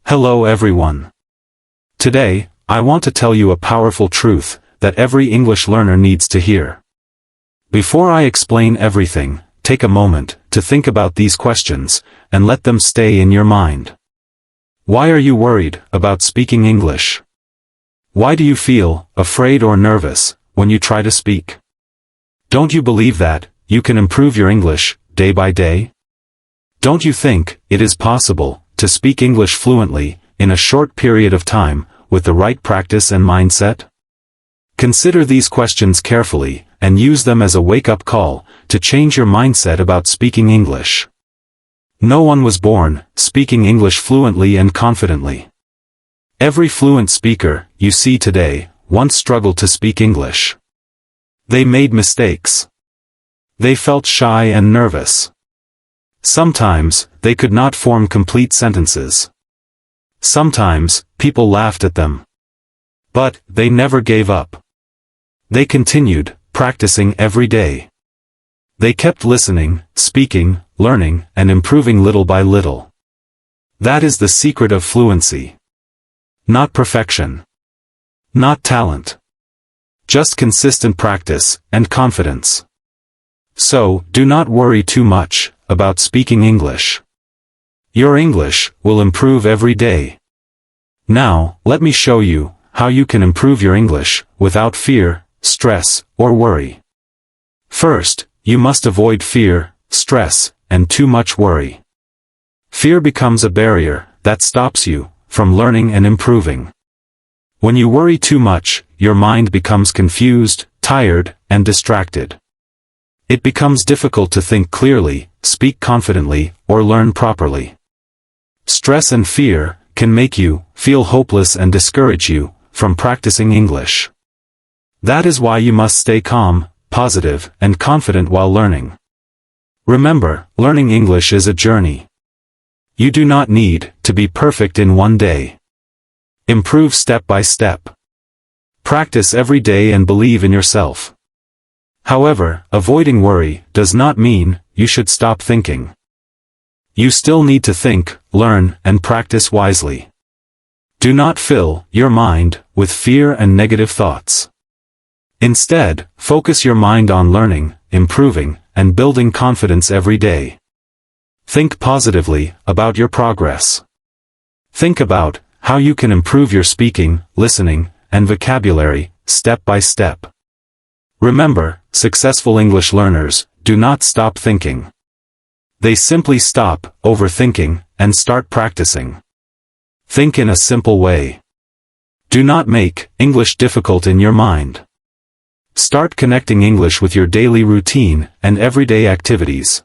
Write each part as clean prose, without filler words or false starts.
Hello everyone. Today, I want to tell you a powerful truth that every English learner needs to hear. Before I explain everything, take a moment to think about these questions and let them stay in your mind. Why are you worried about speaking English? Why do you feel afraid or nervous when you try to speak? Don't you believe that you can improve your English day by day? Don't you think it is possible to speak English fluently in a short period of time with the right practice and mindset? Consider these questions carefully and use them as a wake-up call to change your mindset about speaking English. No one was born speaking English fluently and confidently. Every fluent speaker you see today once struggled to speak English. They made mistakes. They felt shy and nervous. Sometimes, they could not form complete sentences. Sometimes, people laughed at them. But, they never gave up. They continued, practicing every day. They kept listening, speaking, learning, and improving little by little. That is the secret of fluency. Not perfection. Not talent. Just consistent practice, and confidence. So, do not worry too much about speaking English. Your English will improve every day. Now, let me show you how you can improve your English without fear, stress, or worry. First, you must avoid fear, stress, and too much worry. Fear becomes a barrier that stops you from learning and improving. When you worry too much, your mind becomes confused, tired, and distracted. It becomes difficult to think clearly, speak confidently, or learn properly. Stress and fear can make you feel hopeless and discourage you from practicing English. That is why you must stay calm, positive, and confident while learning. Remember, learning English is a journey. You do not need to be perfect in one day. Improve step by step. Practice every day and believe in yourself. However, avoiding worry does not mean you should stop thinking. You still need to think, learn, and practice wisely. Do not fill your mind with fear and negative thoughts. Instead, focus your mind on learning, improving, and building confidence every day. Think positively about your progress. Think about how you can improve your speaking, listening, and vocabulary, step by step. Remember, successful English learners do not stop thinking. They simply stop overthinking and start practicing. Think in a simple way. Do not make English difficult in your mind. Start connecting English with your daily routine and everyday activities.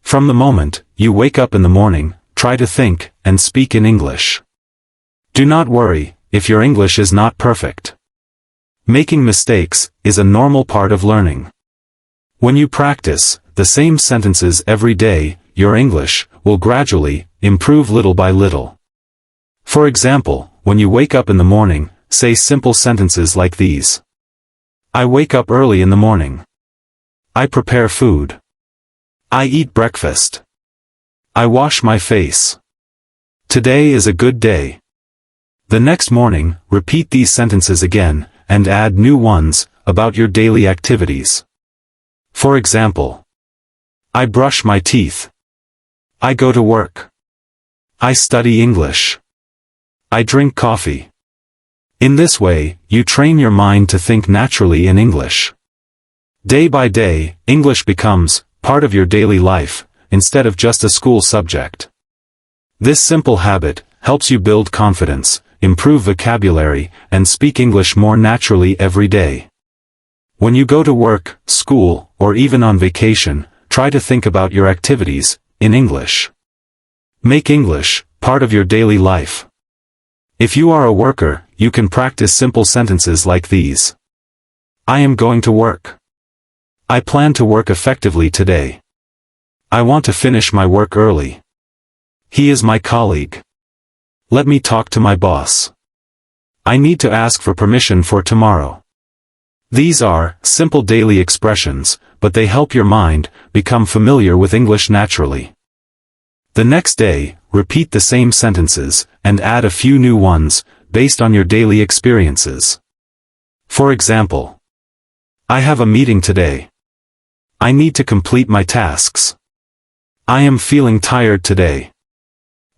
From the moment you wake up in the morning, try to think and speak in English. Do not worry if your English is not perfect. Making mistakes is a normal part of learning. When you practice the same sentences every day, your English will gradually improve little by little. For example, when you wake up in the morning, say simple sentences like these. I wake up early in the morning. I prepare food. I eat breakfast. I wash my face. Today is a good day. The next morning, repeat these sentences again, and add new ones about your daily activities. For example, I brush my teeth. I go to work. I study English. I drink coffee. In this way, you train your mind to think naturally in English. Day by day, English becomes part of your daily life, instead of just a school subject. This simple habit helps you build confidence, improve vocabulary, and speak English more naturally every day. When you go to work, school, or even on vacation, try to think about your activities in English. Make English part of your daily life. If you are a worker, you can practice simple sentences like these. I am going to work. I plan to work effectively today. I want to finish my work early. He is my colleague. Let me talk to my boss. I need to ask for permission for tomorrow. These are simple daily expressions, but they help your mind become familiar with English naturally. The next day, repeat the same sentences, and add a few new ones, based on your daily experiences. For example, I have a meeting today. I need to complete my tasks. I am feeling tired today.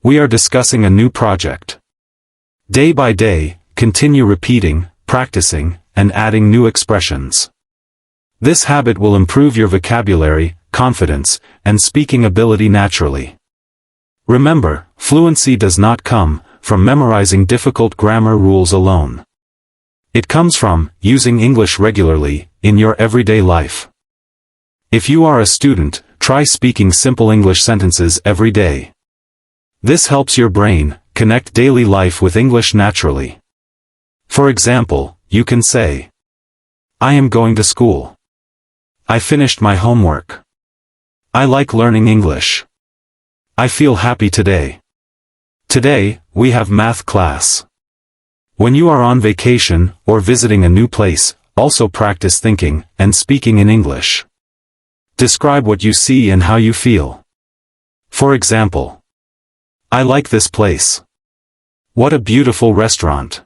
We are discussing a new project. Day by day, continue repeating, practicing, and adding new expressions. This habit will improve your vocabulary, confidence, and speaking ability naturally. Remember, fluency does not come from memorizing difficult grammar rules alone. It comes from using English regularly in your everyday life. If you are a student, try speaking simple English sentences every day. This helps your brain connect daily life with English naturally. For example, you can say, I am going to school. I finished my homework. I like learning English. I feel happy today. Today, we have math class. When you are on vacation or visiting a new place, also practice thinking and speaking in English. Describe what you see and how you feel. For example, I like this place. What a beautiful restaurant.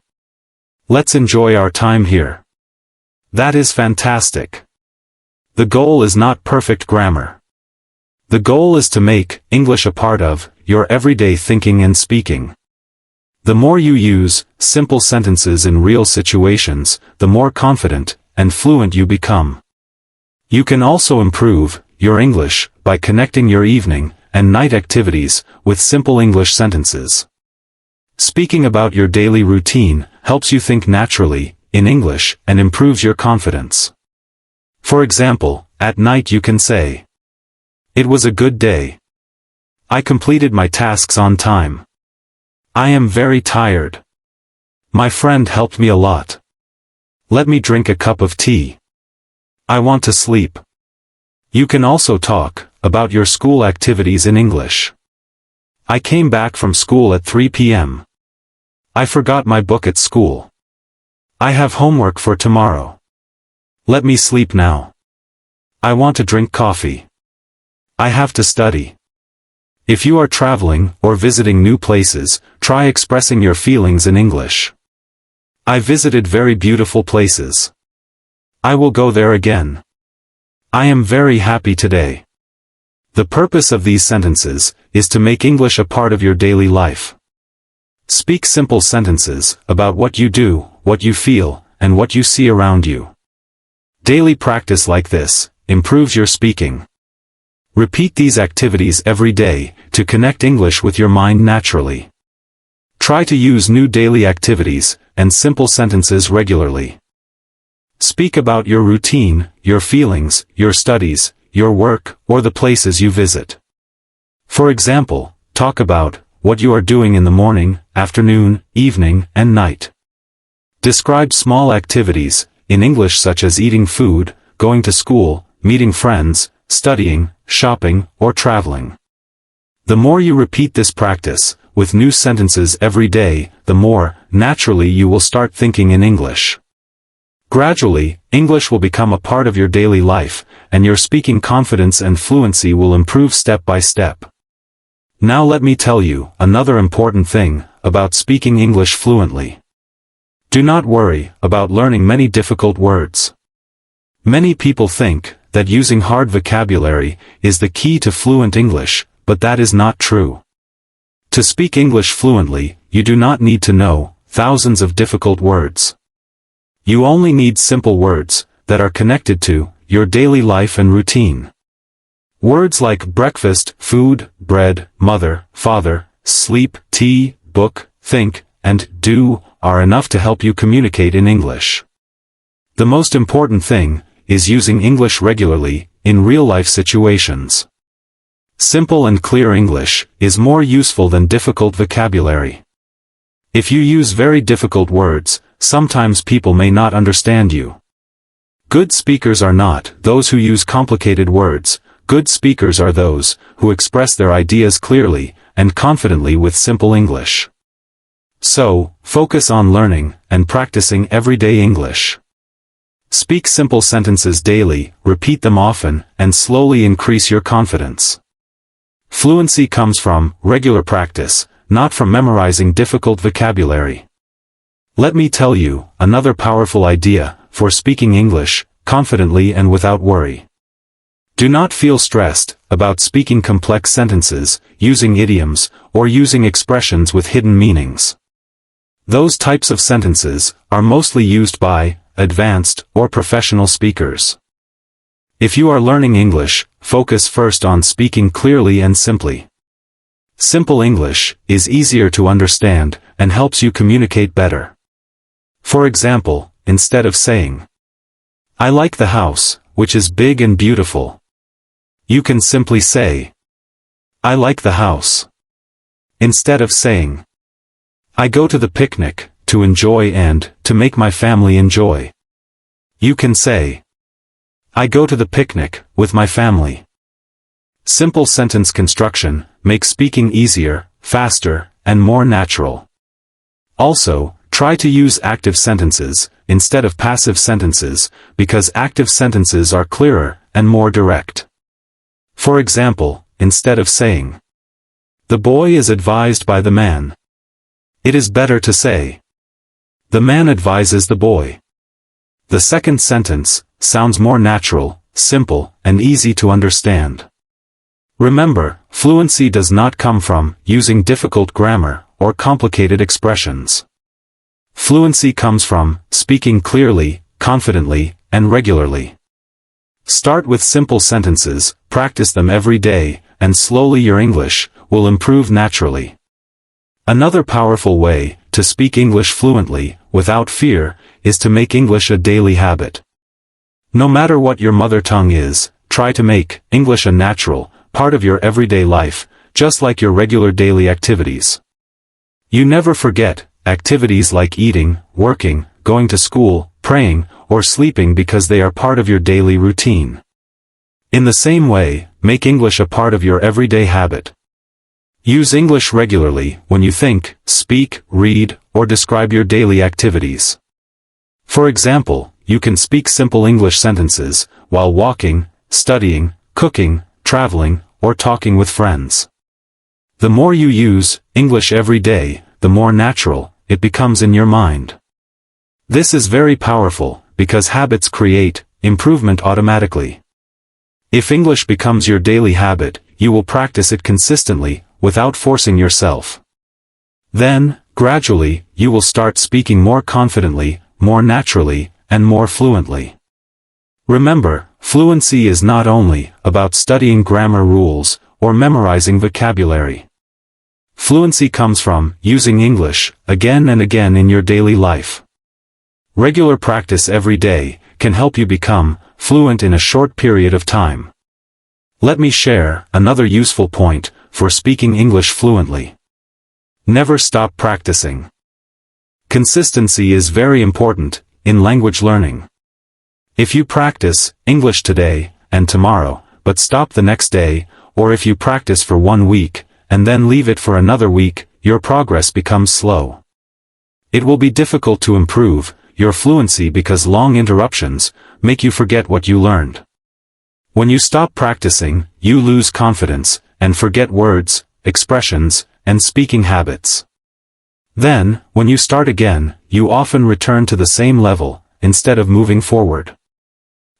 Let's enjoy our time here. That is fantastic. The goal is not perfect grammar. The goal is to make English a part of your everyday thinking and speaking. The more you use simple sentences in real situations, the more confident and fluent you become. You can also improve your English by connecting your evening and night activities with simple English sentences. Speaking about your daily routine helps you think naturally in English and improves your confidence. For example, at night you can say, it was a good day. I completed my tasks on time. I am very tired. My friend helped me a lot. Let me drink a cup of tea. I want to sleep. You can also talk about your school activities in English. I came back from school at 3 p.m. I forgot my book at school. I have homework for tomorrow. Let me sleep now. I want to drink coffee. I have to study. If you are traveling or visiting new places, try expressing your feelings in English. I visited very beautiful places. I will go there again. I am very happy today. The purpose of these sentences is to make English a part of your daily life. Speak simple sentences about what you do, what you feel, and what you see around you. Daily practice like this improves your speaking. Repeat these activities every day to connect English with your mind naturally. Try to use new daily activities and simple sentences regularly. Speak about your routine, your feelings, your studies, your work, or the places you visit. For example, talk about what you are doing in the morning, afternoon, evening, and night. Describe small activities in English such as eating food, going to school, meeting friends, studying, shopping, or traveling. The more you repeat this practice, with new sentences every day, the more naturally you will start thinking in English. Gradually, English will become a part of your daily life, and your speaking confidence and fluency will improve step by step. Now let me tell you another important thing about speaking English fluently. Do not worry about learning many difficult words. Many people think that using hard vocabulary is the key to fluent English, but that is not true. To speak English fluently, you do not need to know thousands of difficult words. You only need simple words that are connected to your daily life and routine. Words like breakfast, food, bread, mother, father, sleep, tea, book, think, and do are enough to help you communicate in English. The most important thing is using English regularly in real-life situations. Simple and clear English is more useful than difficult vocabulary. If you use very difficult words, sometimes people may not understand you. Good speakers are not those who use complicated words. Good speakers are those who express their ideas clearly and confidently with simple English. So, focus on learning and practicing everyday English. Speak simple sentences daily, repeat them often, and slowly increase your confidence. Fluency comes from regular practice, not from memorizing difficult vocabulary. Let me tell you another powerful idea for speaking English confidently and without worry. Do not feel stressed about speaking complex sentences, using idioms, or using expressions with hidden meanings. Those types of sentences are mostly used by advanced or professional speakers. If you are learning English, focus first on speaking clearly and simply. Simple English is easier to understand and helps you communicate better. For example, instead of saying, "I like the house, which is big and beautiful," you can simply say, "I like the house." Instead of saying, "I go to the picnic to enjoy and to make my family enjoy," you can say, "I go to the picnic with my family." Simple sentence construction makes speaking easier, faster, and more natural. Also, try to use active sentences instead of passive sentences, because active sentences are clearer and more direct. For example, instead of saying, "The boy is advised by the man," it is better to say, "The man advises the boy." The second sentence sounds more natural, simple, and easy to understand. Remember, fluency does not come from using difficult grammar or complicated expressions. Fluency comes from speaking clearly, confidently, and regularly. Start with simple sentences, practice them every day, and slowly your English will improve naturally. Another powerful way to speak English fluently, without fear, is to make English a daily habit. No matter what your mother tongue is, try to make English a natural part of your everyday life, just like your regular daily activities. You never forget activities like eating, working, going to school, praying, or sleeping because they are part of your daily routine. In the same way, make English a part of your everyday habit. Use English regularly when you think, speak, read, or describe your daily activities. For example, you can speak simple English sentences while walking, studying, cooking, traveling, or talking with friends. The more you use English every day, the more natural it becomes in your mind. This is very powerful, because habits create improvement automatically. If English becomes your daily habit, you will practice it consistently, without forcing yourself. Then, gradually, you will start speaking more confidently, more naturally, and more fluently. Remember, fluency is not only about studying grammar rules or memorizing vocabulary. Fluency comes from using English again and again in your daily life. Regular practice every day can help you become fluent in a short period of time. Let me share another useful point for speaking English fluently. Never stop practicing. Consistency is very important in language learning. If you practice English today and tomorrow, but stop the next day, or if you practice for 1 week and then leave it for another week, your progress becomes slow. It will be difficult to improve your fluency because long interruptions make you forget what you learned. When you stop practicing, you lose confidence and forget words, expressions, and speaking habits. Then, when you start again, you often return to the same level instead of moving forward.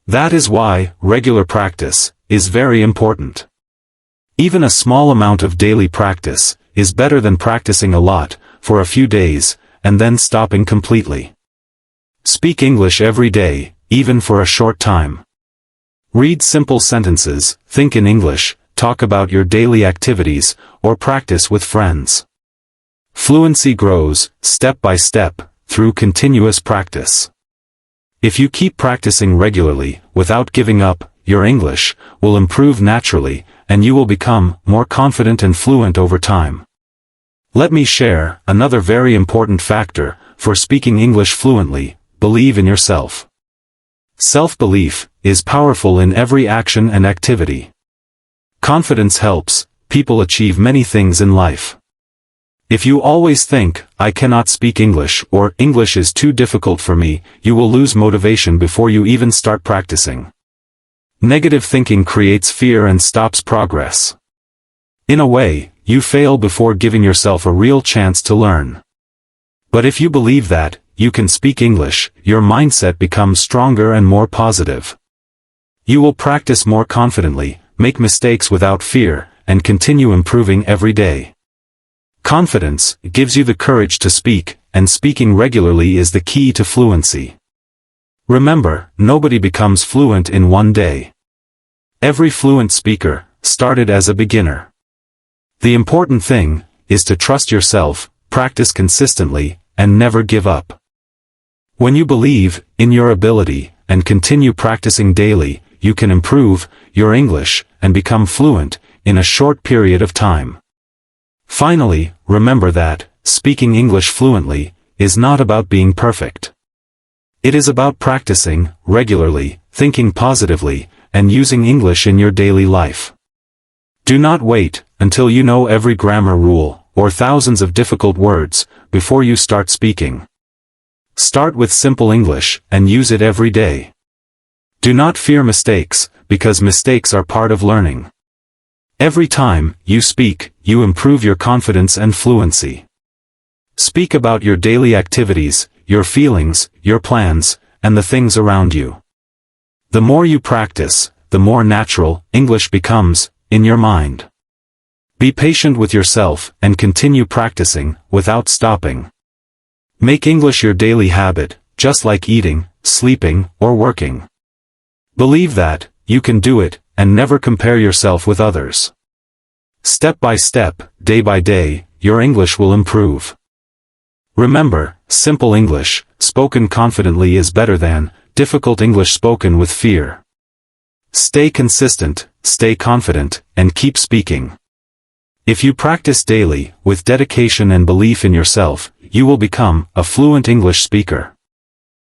That is why regular practice is very important. Even a small amount of daily practice is better than practicing a lot for a few days and then stopping completely. Speak English every day, even for a short time. Read simple sentences, think in English, talk about your daily activities, or practice with friends. Fluency grows, step by step, through continuous practice. If you keep practicing regularly, without giving up, your English will improve naturally, and you will become more confident and fluent over time. Let me share another very important factor for speaking English fluently: believe in yourself. Self-belief is powerful in every action and activity. Confidence helps people achieve many things in life. If you always think, "I cannot speak English," or "English is too difficult for me," you will lose motivation before you even start practicing. Negative thinking creates fear and stops progress. In a way, you fail before giving yourself a real chance to learn. But if you believe that you can speak English, your mindset becomes stronger and more positive. You will practice more confidently, make mistakes without fear, and continue improving every day. Confidence gives you the courage to speak, and speaking regularly is the key to fluency. Remember, nobody becomes fluent in one day. Every fluent speaker started as a beginner. The important thing is to trust yourself, practice consistently, and never give up. When you believe in your ability and continue practicing daily, you can improve your English and become fluent in a short period of time. Finally, remember that speaking English fluently is not about being perfect. It is about practicing regularly, thinking positively, and using English in your daily life. Do not wait until you know every grammar rule or thousands of difficult words before you start speaking. Start with simple English and use it every day. Do not fear mistakes, because mistakes are part of learning. Every time you speak, you improve your confidence and fluency. Speak about your daily activities, your feelings, your plans, and the things around you. The more you practice, the more natural English becomes in your mind. Be patient with yourself and continue practicing without stopping. Make English your daily habit, just like eating, sleeping, or working. Believe that you can do it, and never compare yourself with others. Step by step, day by day, your English will improve. Remember, simple English, spoken confidently is better than difficult English spoken with fear. Stay consistent, stay confident, and keep speaking. If you practice daily, with dedication and belief in yourself, you will become a fluent English speaker.